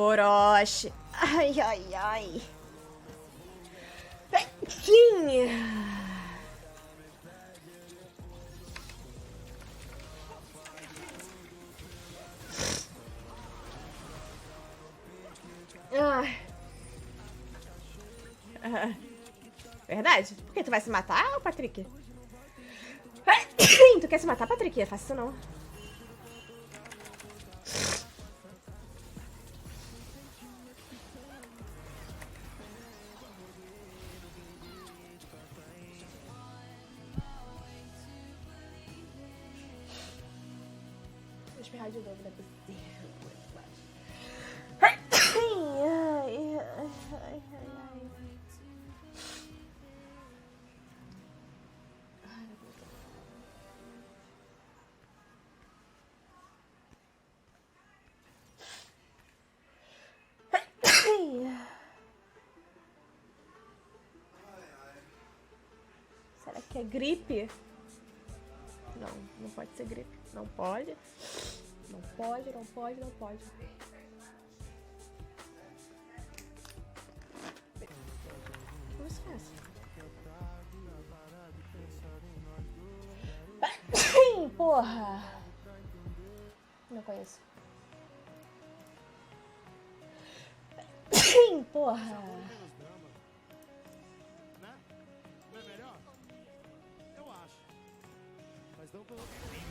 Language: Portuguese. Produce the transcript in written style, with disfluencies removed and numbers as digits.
Orochi. Ai, ai, ai. Sim. Verdade? Por que tu vai se matar, Patrick? Tu quer se matar, Patrick? É fácil não. Vou espirrar de novo, não é possível. Ai, ai, ai, ai, ai. Será que é gripe? Não, não pode ser gripe. Não pode. Não pode, não pode, não pode. Que música é essa? Porra! Não conheço. Porra! Não é melhor? Eu acho. Mas não coloquei.